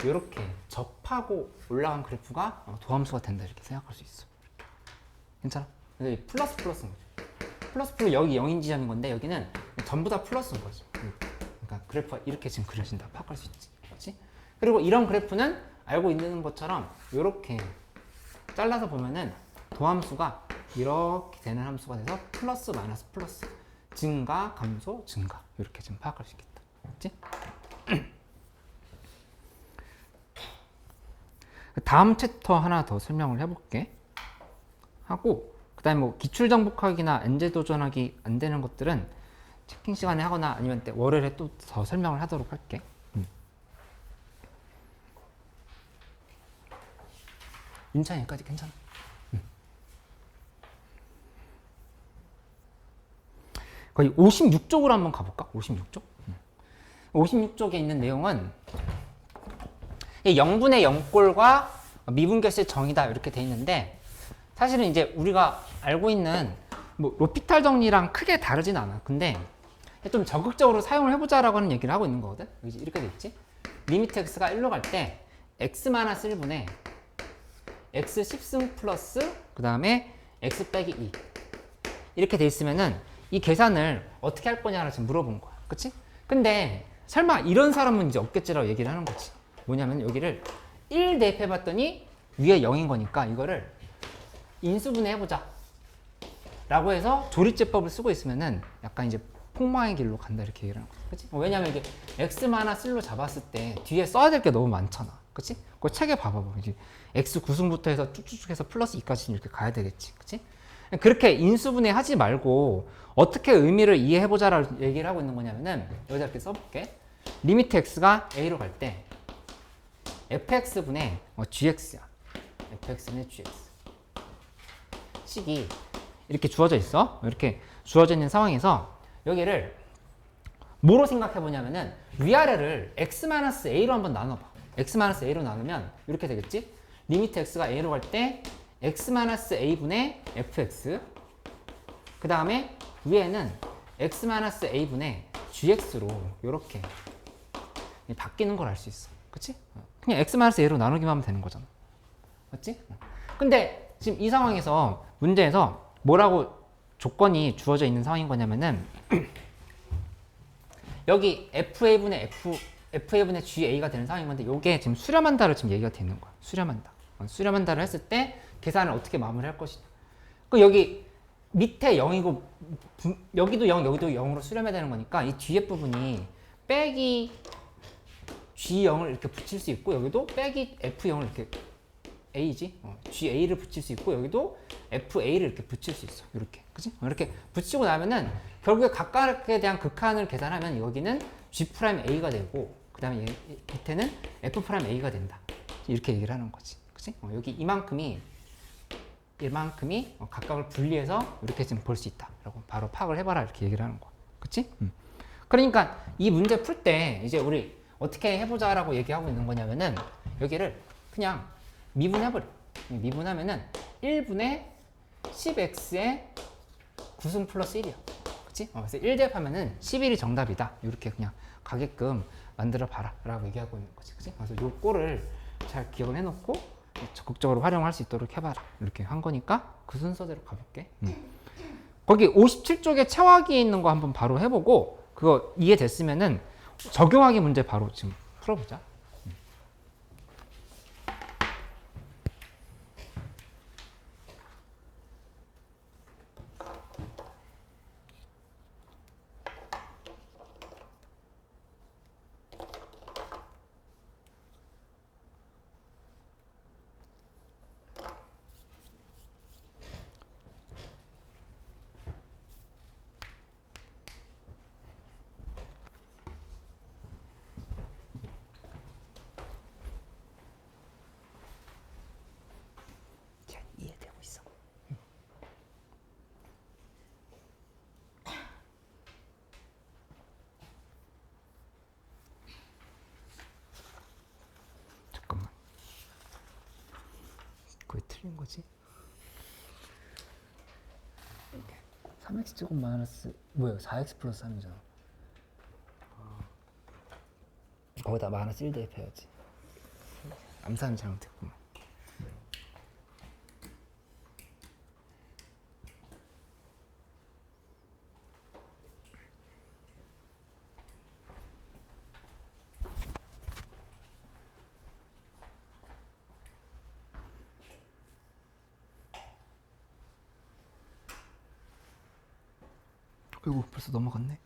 Speaker 1: 이렇게 접하고 올라간 그래프가 도함수가 된다 이렇게 생각할 수 있어. 괜찮아? 그래서 플러스인 거죠. 플러스 여기 0인 지점인 건데 여기는 전부 다 플러스인 거죠. 그러니까 그래프가 이렇게 지금 그려진다 파악할 수 있지. 그렇지? 그리고 이런 그래프는 알고 있는 것처럼 이렇게 잘라서 보면은 도함수가 이렇게 되는 함수가 돼서 플러스 마이너스 플러스 증가 감소 증가 이렇게 좀 파악할 수 있겠다. 그렇지? 그 다음 챕터 하나 더 설명을 해볼게. 하고 그 다음에 뭐 기출정복하기나 엔제 도전하기 안 되는 것들은 체킹 시간에 하거나 아니면 월요일에 또 더 설명을 하도록 할게. 윤찬이 여기까지 괜찮아. 거의 56쪽으로 한번 가볼까? 56쪽? 56쪽에 있는 내용은 0분의 0꼴과 미분결수의 정의다 이렇게 돼 있는데 사실은 이제 우리가 알고 있는 뭐 로피탈 정리랑 크게 다르진 않아. 근데 좀 적극적으로 사용을 해보자라고 하는 얘기를 하고 있는 거거든. 이렇게 돼 있지. 리미트 x가 1로 갈 때 x-1분의 x 10승 플러스 그 다음에 x 빼기 2 이렇게 돼 있으면은 이 계산을 어떻게 할 거냐를 지금 물어본 거야. 그치? 근데 설마 이런 사람은 이제 없겠지라고 얘기를 하는 거지. 뭐냐면 여기를 1 대입해 봤더니 위에 0인 거니까 이거를 인수분해 해보자 라고 해서 조립제법을 쓰고 있으면은 약간 이제 폭망의 길로 간다 이렇게 얘기를 하는 거야. 그치? 왜냐면 이게 x-1로 잡았을 때 뒤에 써야 될 게 너무 많잖아. 그치? 그 책에 봐봐. 이제 x 9승부터 해서 쭉쭉쭉 해서 플러스 2까지 이렇게 가야 되겠지. 그치? 그렇게 인수분해 하지 말고 어떻게 의미를 이해해보자라고 얘기를 하고 있는 거냐면은 여기다 이렇게 써볼게. 리미트 x가 a로 갈 때 fx분의 gx야. fx분의 gx 식이 이렇게 주어져 있어. 이렇게 주어져 있는 상황에서 여기를 뭐로 생각해 보냐면은 위아래를 x-a로 한번 나눠봐. x-a로 나누면 이렇게 되겠지? 리미트 x가 a로 갈 때 x-a분의 fx 그 다음에 위에는 x-a분의 gx로 이렇게 바뀌는 걸 알 수 있어. 그치? 그냥 x-a로 나누기만 하면 되는 거잖아. 맞지? 근데 지금 이 상황에서 문제에서 뭐라고 조건이 주어져 있는 상황인 거냐면은 여기 fa분의 ga가 되는 상황인 건데 이게 지금 수렴한다를 지금 얘기가 되는 거야. 수렴한다. 수렴한다를 했을 때 계산을 어떻게 마무리할 것이냐. 그 여기 밑에 0이고 여기도 0, 여기도 0으로 수렴해야 되는 거니까 이 뒤에 부분이 빼기 G0을 이렇게 붙일 수 있고 여기도 빼기 F0을 이렇게 A지? GA를 붙일 수 있고 여기도 FA를 이렇게 붙일 수 있어. 이렇게. 그치? 이렇게 붙이고 나면은 결국에 각각에 대한 극한을 계산하면 여기는 G'A가 되고 그 다음에 밑에는 F'A가 된다. 이렇게 얘기를 하는 거지. 그치? 여기 이만큼이 각각을 분리해서 이렇게 지금 볼 수 있다. 라고 바로 파악을 해봐라. 이렇게 얘기를 하는 거야. 그치? 그러니까 이 문제 풀 때 이제 우리 어떻게 해보자라고 얘기하고 있는 거냐면은 여기를 그냥 미분해버려. 미분하면은 1분의 10x의 9승 플러스 1이야. 그치? 그래서 1 대입하면은 11이 정답이다. 이렇게 그냥 가게끔 만들어 봐라. 라고 얘기하고 있는 거지. 그치? 그래서 요 꼴을 잘 기억을 해놓고 적극적으로 활용할 수 있도록 해봐라. 이렇게 한 거니까 그 순서대로 가볼게. 거기 57쪽에 체화기에 있는 거 한번 바로 해보고 그거 이해됐으면은 적용하기 문제 바로 지금 풀어보자. 이해되고 있어. 잠깐만. 그게 틀린 거지? 3x 제곱 마이너스 뭐야? 4x 플러스 3이잖아. 거기다 마이너스 1 대입해야지. 암산이 잘못했구만. 그리고 벌써 넘어갔네.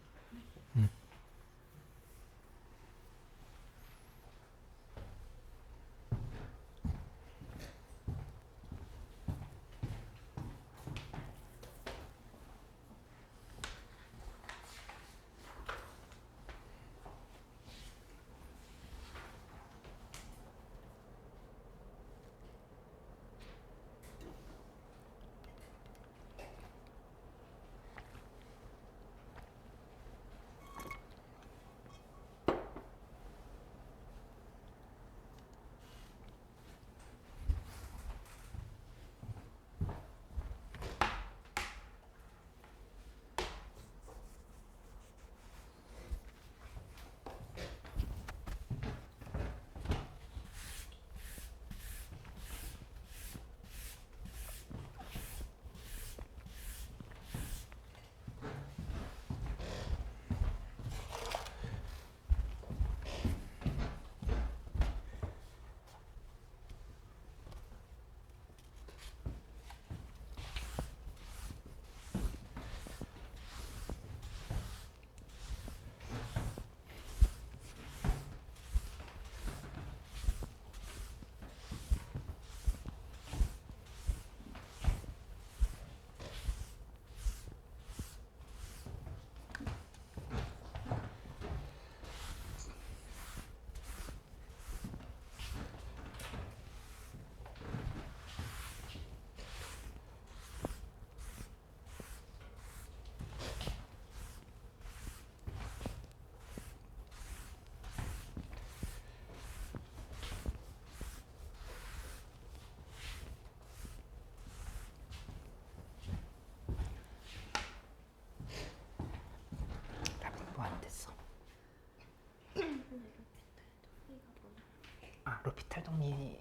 Speaker 1: 로피탈 정리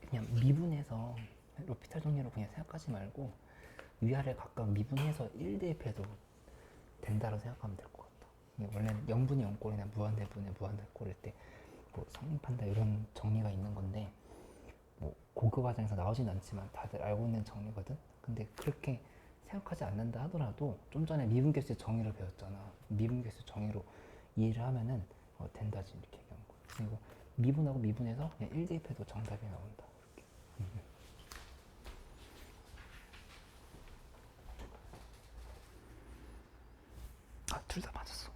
Speaker 1: 그냥 미분해서 로피탈 정리로 그냥 생각하지 말고 위아래 각각 미분해서 1대입해도 된다고 생각하면 될 것 같다. 이게 원래는 0분의 0꼴이나 무한대분의 무한대꼴일 때 뭐 성립한다 이런 정리가 있는 건데 뭐 고급 과정에서 나오진 않지만 다들 알고 있는 정리거든. 근데 그렇게 생각하지 않는다 하더라도 좀 전에 미분계수의 정의를 배웠잖아. 미분계수 정의로 이해를 하면은 된다지 이렇게 얘기한 거야. 그리고 미분하고 미분해서 그냥 1대입해도 정답이 나온다. 이렇게. 아, 둘 다 맞았어.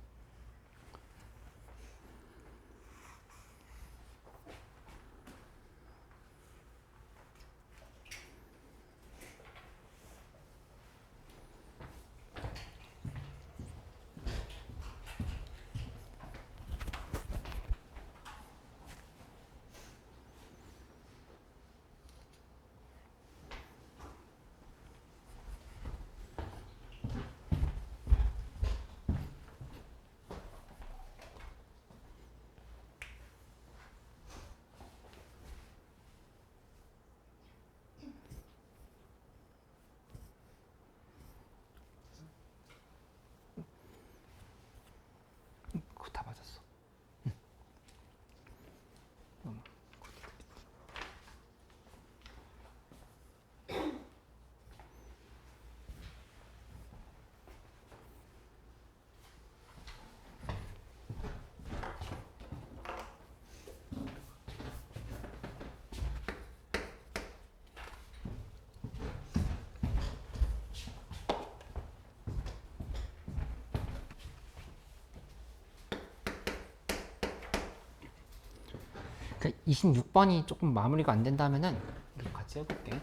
Speaker 1: 그거 다 맞았어. 그 26번이 조금 마무리가 안 된다면은 이거 같이 해볼게.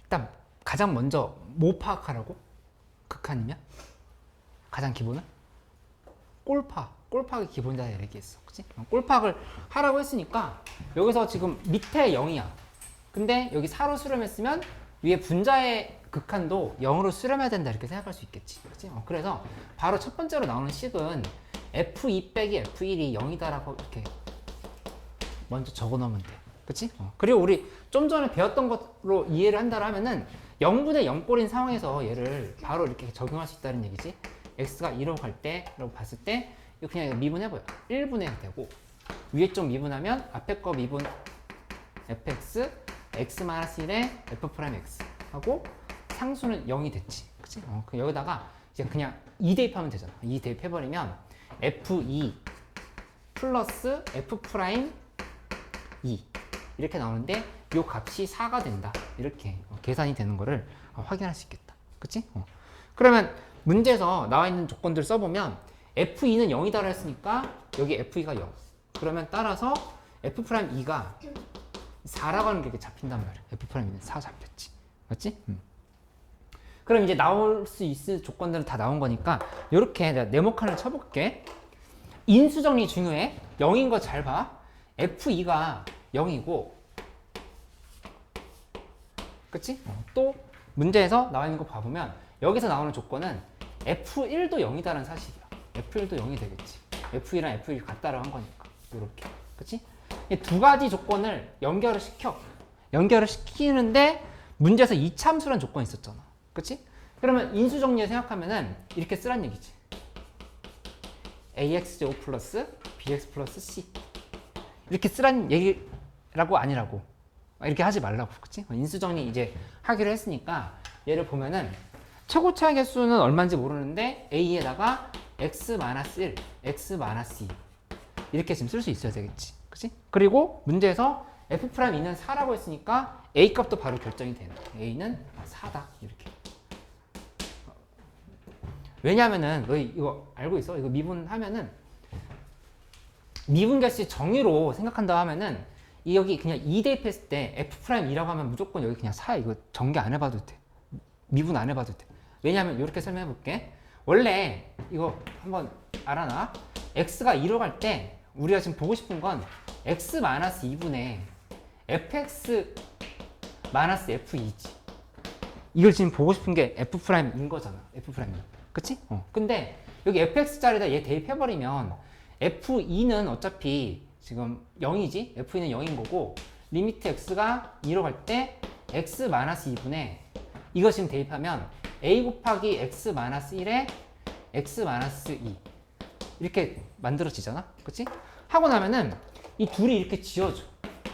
Speaker 1: 일단 가장 먼저 뭐 파악하라고? 극한이면? 가장 기본은? 꼴파악의 기본자에 얘기했어. 그치? 꼴파악을 하라고 했으니까 여기서 지금 밑에 0이야. 근데 여기 4로 수렴했으면 위에 분자의 극한도 0으로 수렴해야 된다 이렇게 생각할 수 있겠지. 그치? 그래서 바로 첫 번째로 나오는 식은 F2 빼기 F1이 0이다라고 이렇게 먼저 적어 놓으면 돼. 그치? 그리고 우리 좀 전에 배웠던 것으로 이해를 한다 하면은 0분의 0꼴인 상황에서 얘를 바로 이렇게 적용할 수 있다는 얘기지. x가 2로 갈 때라고 봤을 때 이거 그냥 미분해봐요. 1분해도 되고 위에 쪽 미분하면 앞에 거 미분 fx x-1에 f'x 하고 상수는 0이 됐지. 그치? 여기다가 이제 그냥 2 대입하면 되잖아. 2 대입해버리면 f2 플러스 f'2 이렇게 나오는데 이 값이 4가 된다. 이렇게 계산이 되는 거를 확인할 수 있겠다. 그치? 그러면 문제에서 나와 있는 조건들 써보면 F2는 0이다라 했으니까 여기 F2가 0. 그러면 따라서 F'2가 4라고 하는 게 이렇게 잡힌단 말이야. F'2는 4 잡혔지. 맞지? 그럼 이제 나올 수 있을 조건들은 다 나온 거니까 이렇게 내가 네모칸을 쳐볼게. 인수정리 중요해. 0인 거 잘 봐. F2가 0이고 그치? 또 문제에서 나와 있는 거 봐보면 여기서 나오는 조건은 F1도 0이다라는 사실이야. F1도 0이 되겠지. F2랑 F1 같다라고 한 거니까. 이렇게. 그치? 이 두 가지 조건을 연결을 시켜. 연결을 시키는데 문제에서 이참수라는 조건이 있었잖아. 그치? 그러면 인수정리를 생각하면은 이렇게 쓰란 얘기지. AX제곱 플러스 BX 플러스 C. 이렇게 쓰란 얘기라고 아니라고. 이렇게 하지 말라고. 그치? 인수정리 이제 하기로 했으니까 얘를 보면은 최고 차의 개수는 얼마인지 모르는데 A에다가 x-1, x-2 이렇게 지금 쓸 수 있어야 되겠지. 그치? 그리고 문제에서 F'E는 4라고 했으니까 A 값도 바로 결정이 되는 거야. A는 4다. 이렇게. 왜냐면은 너 이거 알고 있어? 이거 미분하면은 미분계수 정의로 생각한다 하면은 이 여기 그냥 2 대입했을 때 F'E라고 하면 무조건 여기 그냥 4 이거 전개 안 해봐도 돼. 미분 안 해봐도 돼. 왜냐면 이렇게 설명해 볼게. 원래 이거 한번 알아놔. x가 2로 갈 때 우리가 지금 보고 싶은 건 x-2분의 fx f2지. 이걸 지금 보고 싶은 게 f'인 거잖아. f'인. 그치? 근데 여기 fx자리에다 얘 대입해버리면 f2는 어차피 지금 0이지? f2는 0인 거고 리미트 x가 2로 갈 때 x-2분의 이거 지금 대입하면 a 곱하기 x-1에 x-2 이렇게 만들어지잖아. 그치? 하고 나면은 이 둘이 이렇게 지워져.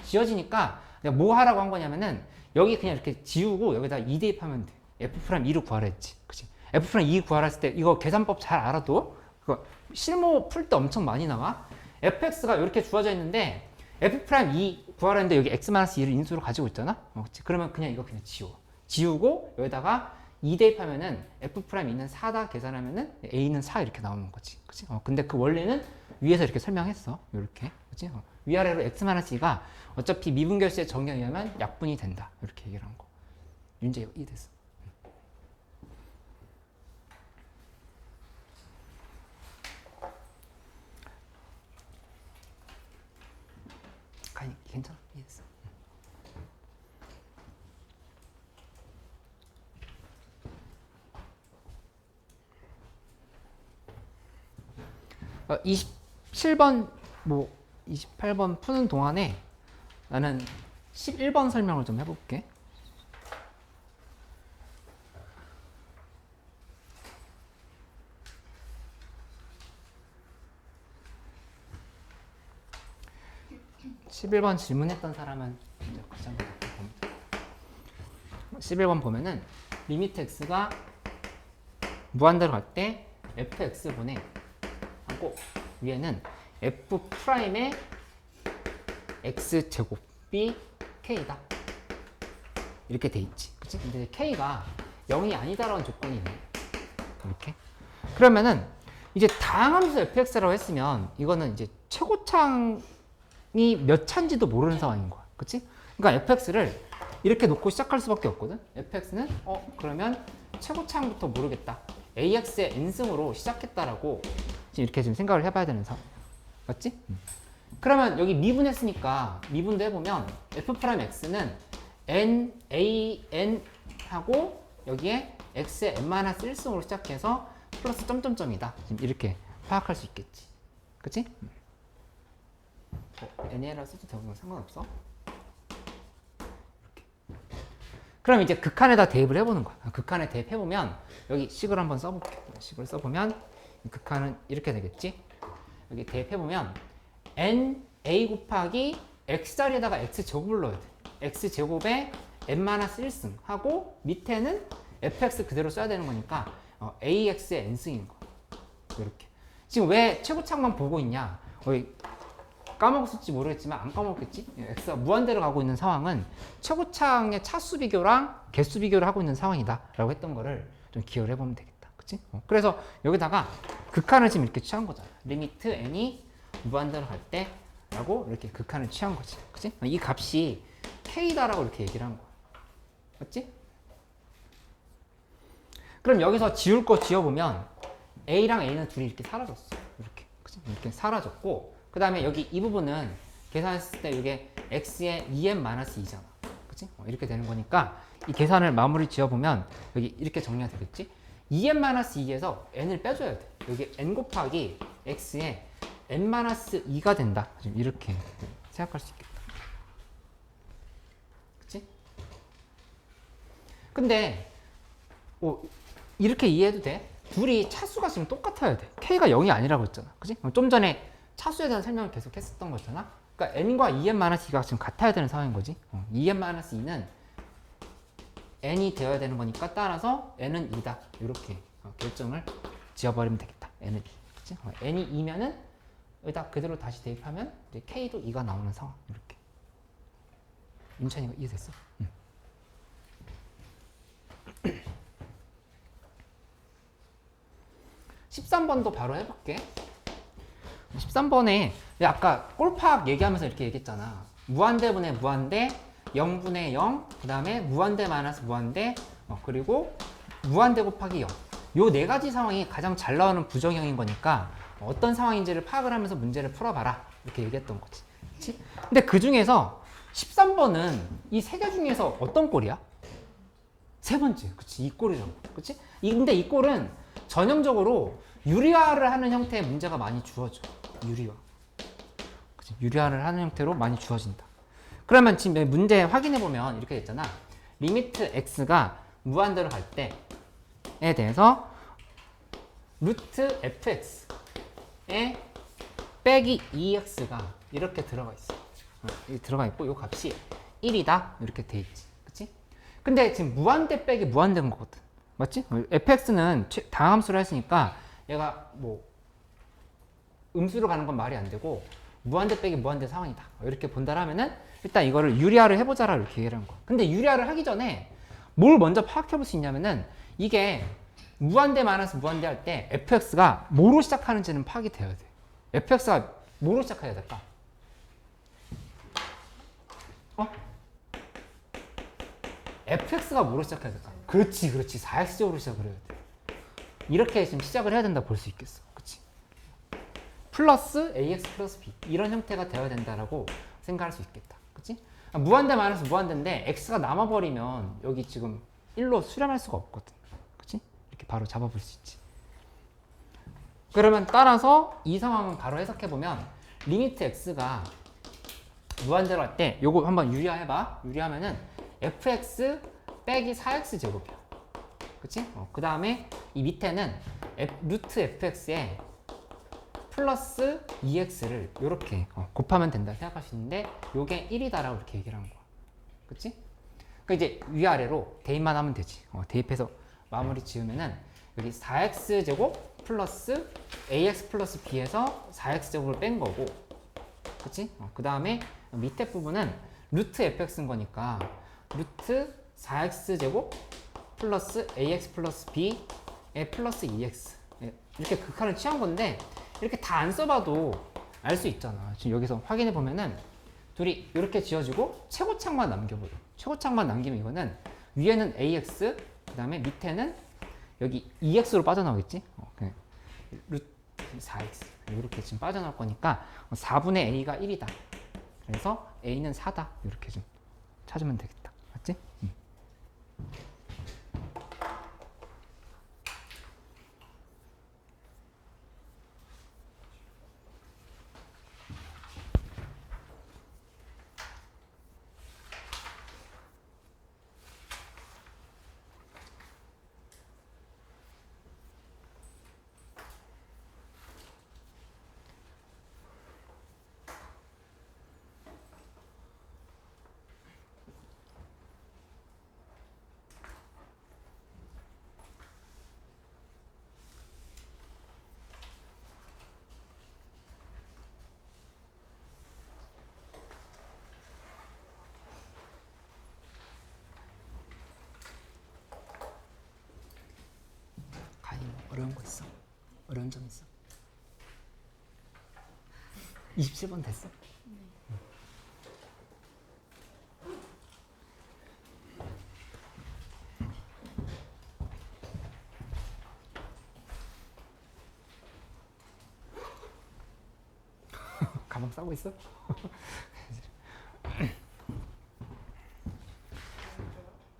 Speaker 1: 지워지니까 내가 뭐 하라고 한 거냐면은 여기 그냥 이렇게 지우고 여기다 2 대입하면 돼. f'2를 구하라 했지. 그치? f'2 구하라 했을 때 이거 계산법 잘 알아도 그거 실무 풀 때 엄청 많이 나와. fx가 이렇게 주어져 있는데 f'2 구하라 했는데 여기 x-2를 인수로 가지고 있잖아. 그치? 그러면 그냥 이거 그냥 지우고 여기다가 2 대입하면은 f'2는 4다 계산하면은 a는 4 이렇게 나오는 거지. 그치? 근데 그 원리는 위에서 이렇게 설명했어. 이렇게. 그치? 위아래로 x-2가 어차피 미분결수의 정의에 의하면 약분이 된다. 이렇게 얘기를 한 거. 윤재 이해됐어? 아니, 괜찮아. 이해됐어. 27번, 28번 푸는 동안에 나는 11번 설명을 좀 해볼게. (11번) 질문했던 사람은 이제 그 장면 보면 돼. 11번 보면은 리미트 x가 무한대로 갈 때 fx분의 하고 위에는 f'의 x제곱이 k다 이렇게 돼 있지. 그치? 근데 k가 0이 아니다라는 조건이 있네. 이렇게. 그러면은 이제 다항함수 fx라고 했으면 이거는 이제 최고창이 몇 차인지도 모르는 상황인 거야. 그치? 그러니까 fx를 이렇게 놓고 시작할 수밖에 없거든. fx는 그러면 최고창부터 모르겠다. ax의 n승으로 시작했다라고 지금 이렇게 좀 생각을 해봐야 되는 상황. 맞지? 그러면 여기 미분했으니까 미분도 해보면 f'x는 n 하고 여기에 x의 n-1승으로 시작해서 플러스 점점점이다. 지금 이렇게 파악할 수 있겠지. 그치? n이라 써도 되고 상관없어. 이렇게. 그럼 이제 극한에다 대입을 해보는 거야. 극한에 대입해보면 여기 식을 한번 써볼게. 식을 써보면 극한은 이렇게 되겠지. 여기 대입해보면 a 곱하기 x자리에다가 x제곱을 넣어야 돼. x제곱에 n-1승 하고 밑에는 fx 그대로 써야 되는 거니까 ax의 n승인 거. 이렇게. 지금 왜 최고창만 보고 있냐? 까먹었을지 모르겠지만 안 까먹었겠지? x가 무한대로 가고 있는 상황은 최고창의 차수 비교랑 개수 비교를 하고 있는 상황이다 라고 했던 거를 좀 기억을 해보면 되겠다. 그치? 그래서 여기다가 극한을 지금 이렇게 취한 거잖아. 리미트 n이 무한대로 갈 때 라고 이렇게 극한을 취한 거지. 그치? 이 값이 k다라고 이렇게 얘기를 한 거야. 맞지? 그럼 여기서 지울 거 지워보면 a랑 a는 둘이 이렇게 사라졌어. 이렇게. 그치? 이렇게 사라졌고 그 다음에 여기 이 부분은 계산했을 때 이게 x의 2n-2잖아. 그치? 이렇게 되는 거니까 이 계산을 마무리 지어보면 여기 이렇게 정리가 되겠지? 2n-2에서 n을 빼줘야 돼. 여기 n 곱하기 x의 n-2가 된다. 지금 이렇게 생각할 수 있겠다. 그치? 근데 이렇게 이해해도 돼? 둘이 차수가 지금 똑같아야 돼. k가 0이 아니라고 했잖아. 그치? 좀 전에 차수에 대한 설명을 계속 했었던 거잖아. 그러니까 n과 2n-2가 지금 같아야 되는 상황인 거지. 2n-2는 n이 되어야 되는 거니까 따라서 n은 2다. 이렇게 결정을 지어버리면 되겠다. n은 2. 그치? n이 2면은 여기다 그대로 다시 대입하면 이제 k도 2가 나오는 상황. 이렇게. 윤찬이가 이해됐어? 응. 13번도 바로 해볼게. 13번에 아까 꼴파악 얘기하면서 이렇게 얘기했잖아. 무한대분의 무한대, 0분의 0, 그 다음에 무한대 마이너스 무한대, 그리고 무한대 곱하기 0. 요 네 가지 상황이 가장 잘 나오는 부정형인 거니까 어떤 상황인지를 파악을 하면서 문제를 풀어봐라 이렇게 얘기했던 거지. 그치? 근데 그 중에서 13번은 이 세 개 중에서 어떤 꼴이야? 세 번째. 그치? 이 꼴이라고. 그치? 근데 이 꼴은 전형적으로 유리화를 하는 형태의 문제가 많이 주어져. 유리화. 그치? 유리화를 하는 형태로 많이 주어진다. 그러면 지금 문제 확인해보면 이렇게 됐잖아. 리미트 x가 무한대로 갈 때에 대해서 루트 fx에 빼기 2x가 이렇게 들어가 있어. 들어가 있고 이 값이 1이다. 이렇게 돼 있지. 그치? 근데 지금 무한대 빼기 무한대인 거거든. 맞지? fx는 다함수를 했으니까 얘가 뭐 음수로 가는 건 말이 안 되고 무한대 빼기 무한대 상황이다. 이렇게 본다라면은 일단 이거를 유리화를 해보자라 이렇게 얘기를 한 거야. 근데 유리화를 하기 전에 뭘 먼저 파악해 볼 수 있냐면은 이게 무한대 마이너스 무한대 할 때 fx가 뭐로 시작하는지는 파악이 돼야 돼. fx가 뭐로 시작해야 될까? fx가 뭐로 시작해야 될까? 그렇지, 그렇지. 4x적으로 시작을 해야 돼. 이렇게 지금 시작을 해야 된다 볼 수 있겠어. 그치? 플러스 ax 플러스 b 이런 형태가 되어야 된다라고 생각할 수 있겠다. 그치? 무한대 마이너스 무한대인데 x가 남아버리면 여기 지금 1로 수렴할 수가 없거든. 그치? 이렇게 바로 잡아볼 수 있지. 그러면 따라서 이 상황은 바로 해석해보면 리미트 x가 무한대로 할 때 요거 한번 유리화해봐. 유리하면은 fx 빼기 4x 제곱이야. 그치? 그 다음에 이 밑에는 루트 fx에 플러스 2x를 이렇게 곱하면 된다 생각할 수 있는데 요게 1이다라고 이렇게 얘기를 한 거야. 그치? 그러니까 이제 위아래로 대입만 하면 되지. 대입해서 마무리 지으면은 여기 4x 제곱 플러스 ax 플러스 b에서 4x 제곱을 뺀 거고, 그치? 그 다음에 밑에 부분은 루트 fx인 거니까 루트 4x 제곱 플러스 ax 플러스 b에 플러스 2x 이렇게 극한을 취한 건데 이렇게 다 안 써봐도 알 수 있잖아. 지금 여기서 확인해 보면은 둘이 이렇게 지어지고 최고창만 남겨버려. 최고창만 남기면 이거는 위에는 ax 그 다음에 밑에는 여기 2x로 빠져나오겠지? 루트 4x 이렇게 지금 빠져나올 거니까 4분의 a가 1이다. 그래서 a는 4다. 이렇게 좀 찾으면 되겠다. 맞지? 어려운 거 있어? 어려운 점 있어? 27번 됐어? 네. 가방 싸고 있어?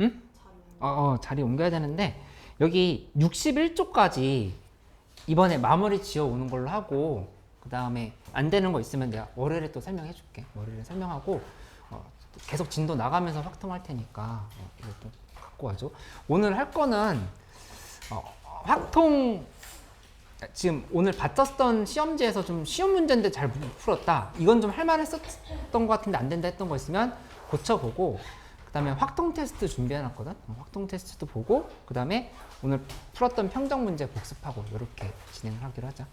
Speaker 1: 응? 자리 옮겨야 되는데 여기 61쪽까지 이번에 마무리 지어 오는 걸로 하고 그 다음에 안 되는 거 있으면 내가 월요일에 또 설명해 줄게. 월요일에 설명하고 계속 진도 나가면서 확통할 테니까 이것도 갖고 와줘. 오늘 할 거는 확통 지금 오늘 봤었던 시험지에서 좀 쉬운 문제인데 잘 못 풀었다. 이건 좀 할만했었던 것 같은데 안 된다 했던 거 있으면 고쳐보고 그 다음에 확통 테스트 준비해놨거든. 확통 테스트도 보고 그 다음에 오늘 풀었던 평정 문제 복습하고 이렇게 진행을 하기로 하자.